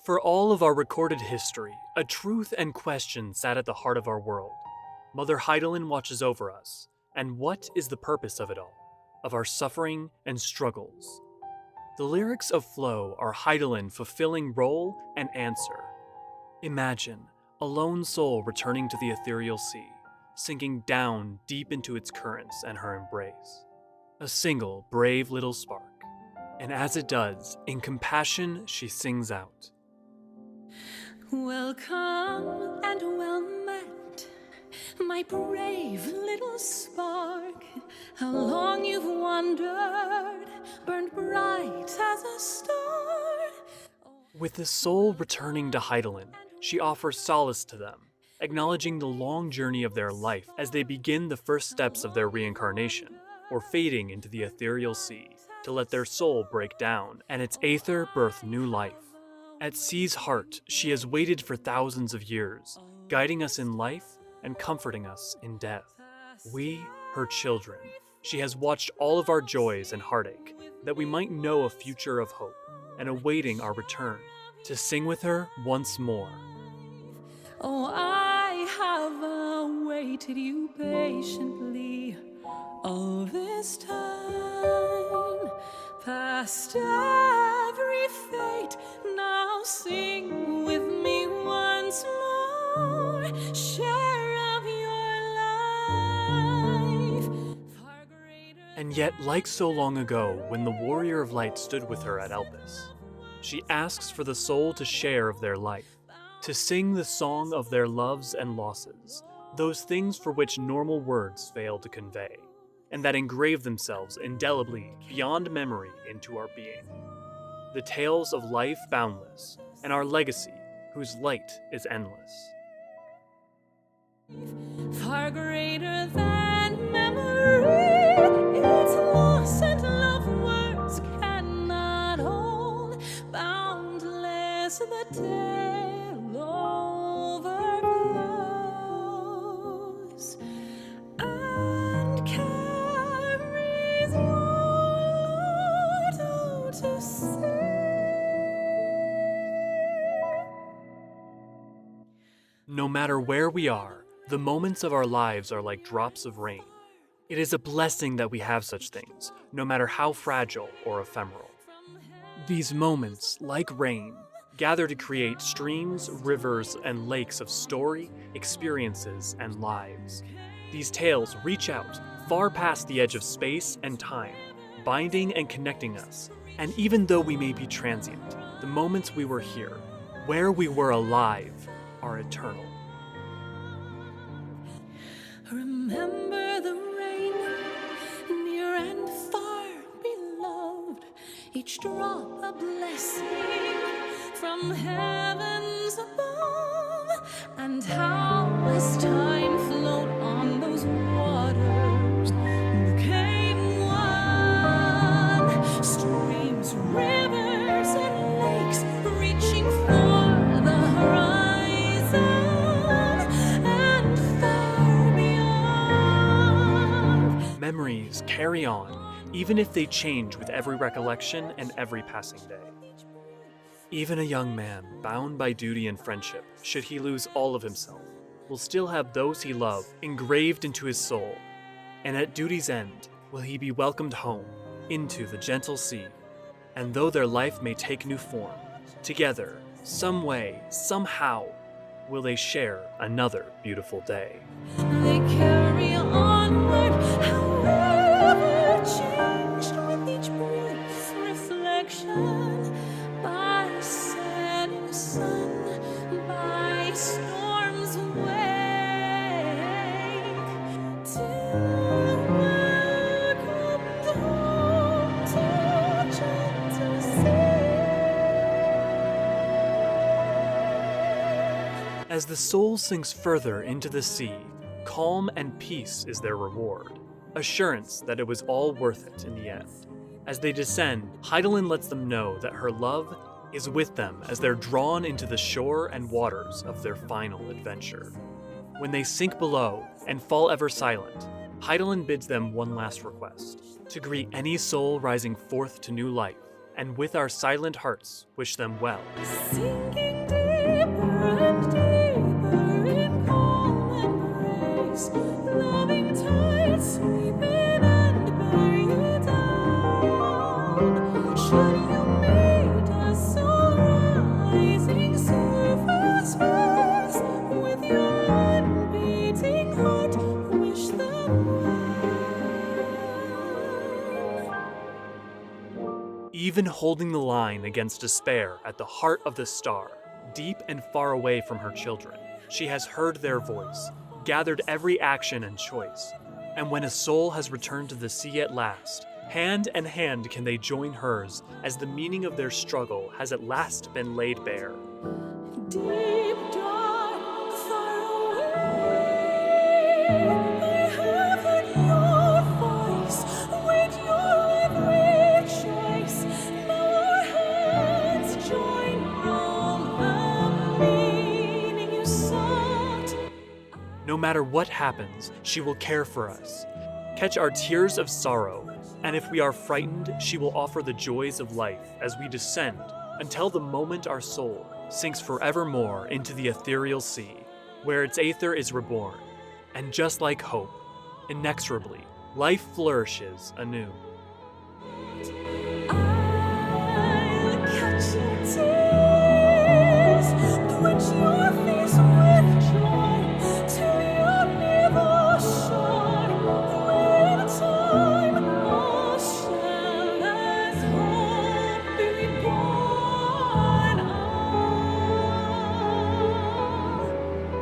For all of our recorded history, a truth and question sat at the heart of our world. Mother Hydaelyn watches over us, and what is the purpose of it all? Of our suffering and struggles? The lyrics of Flow are Hydaelyn fulfilling role and answer. Imagine a lone soul returning to the ethereal sea, sinking down deep into its currents and her embrace. A single, brave little spark. And as it does, in compassion she sings out. Welcome and well met, my brave little spark. How long you've wandered, burned bright as a star. With the soul returning to Hydaelyn, she offers solace to them, acknowledging the long journey of their life as they begin the first steps of their reincarnation, or fading into the ethereal sea, to let their soul break down and its aether birth new life. At sea's heart, she has waited for thousands of years, guiding us in life and comforting us in death. We, her children, she has watched all of our joys and heartache, that we might know a future of hope, and awaiting our return, to sing with her once more. Oh, I have awaited you patiently all this time, past every fate. Now sing with me once more, share of your life. Far greater. And yet, like so long ago, when the warrior of light stood with her at Elpis, she asks for the soul to share of their life, to sing the song of their loves and losses, those things for which normal words fail to convey, and that engrave themselves indelibly beyond memory into our being. The tales of life boundless, and our legacy whose light is endless. Far greater than memory, its loss and love words cannot hold. Boundless the tale overflows, and carries mortal to see. No matter where we are, the moments of our lives are like drops of rain. It is a blessing that we have such things, no matter how fragile or ephemeral. These moments, like rain, gather to create streams, rivers, and lakes of story, experiences, and lives. These tales reach out far past the edge of space and time, binding and connecting us. And even though we may be transient, the moments we were here, where we were alive, are eternal. Remember the rain, near and far beloved, each drop a blessing from heavens above, and how as time flowed on those waters became one, streams, rivers, and lakes reaching for the horizon and far beyond. Memories carry on, even if they change with every recollection and every passing day. Even a young man, bound by duty and friendship, should he lose all of himself, will still have those he loved engraved into his soul, and at duty's end will he be welcomed home into the gentle sea. And though their life may take new form, together, some way, somehow, will they share another beautiful day. They carry onward, however changed with each brief reflection, by setting sun, by storm's wake, till welcomed home to gentle sea. As the soul sinks further into the sea, calm and peace is their reward, assurance that it was all worth it in the end. As they descend, Hydaelyn lets them know that her love is with them as they're drawn into the shore and waters of their final adventure. When they sink below and fall ever silent, Hydaelyn bids them one last request, to greet any soul rising forth to new life and with our silent hearts wish them well. Sinking deeper and deeper in calm embrace, loving tides sweep in and bear you down. Should you meet a soul rising surface space, with your unbeating heart wish them well. Even holding the line against despair at the heart of the star, deep and far away from her children, she has heard their voice, gathered every action and choice. And when a soul has returned to the sea at last, hand in hand can they join hers, as the meaning of their struggle has at last been laid bare. Deep, dark, far away, I have heard your voice, with your every choice. Now our hands join all the meaning you sought. No matter what happens, she will care for us, catch our tears of sorrow, and if we are frightened, she will offer the joys of life as we descend, until the moment our soul sinks forevermore into the ethereal sea, where its aether is reborn, and just like hope, inexorably, life flourishes anew. I'll catch your tears, quench your face with joy, till you're near the shore, where in time all shall as hope be reborn.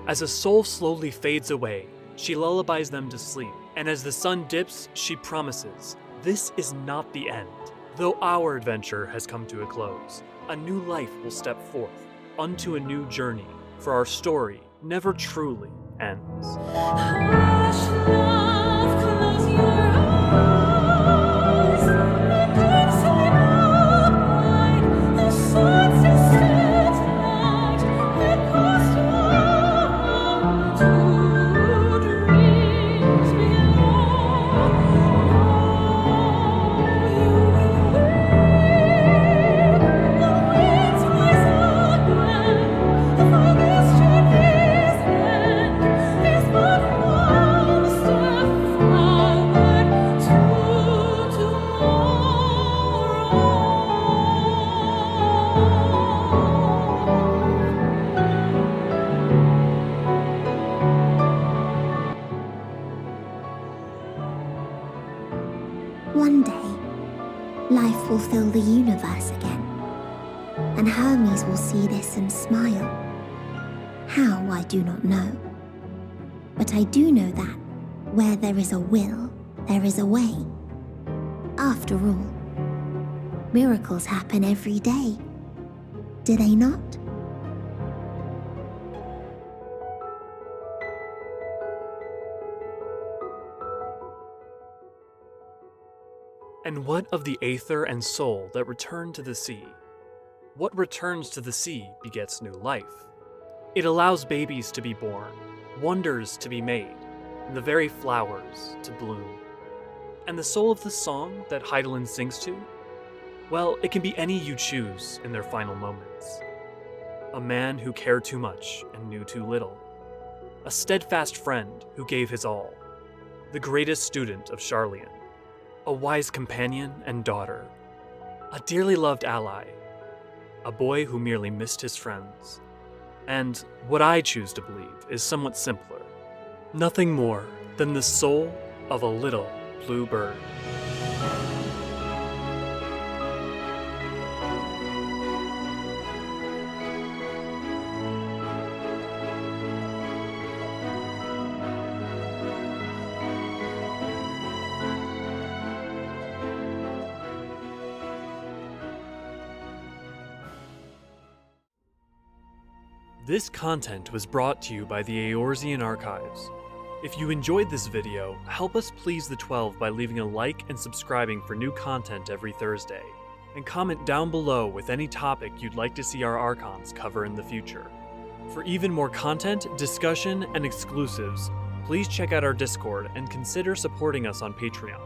As a soul slowly fades away, she lullabies them to sleep, and as the sun dips, she promises, this is not the end. Though our adventure has come to a close, a new life will step forth unto a new journey, for our story never truly ends. Hush, love, close your eyes, and in sleep abide. The sun's distant light across to dreams below. You will wake, the winds rise again, for this journey's end is but one step forward to One day, life will fill the universe again, and Hermes will see this and smile. How, I do not know. But I do know that where there is a will, there is a way. After all, miracles happen every day, do they not? And what of the aether and soul that return to the sea? What returns to the sea begets new life. It allows babies to be born, wonders to be made, and the very flowers to bloom. And the soul of the song that Hydaelyn sings to? Well, it can be any you choose in their final moments. A man who cared too much and knew too little. A steadfast friend who gave his all. The greatest student of Charlian. A wise companion and daughter. A dearly loved ally. A boy who merely missed his friends. And what I choose to believe is somewhat simpler. Nothing more than the soul of a little blue bird. This content was brought to you by the Eorzean Archives. If you enjoyed this video, help us please the 12 by leaving a like and subscribing for new content every Thursday. And comment down below with any topic you'd like to see our archons cover in the future. For even more content, discussion, and exclusives, please check out our Discord and consider supporting us on Patreon.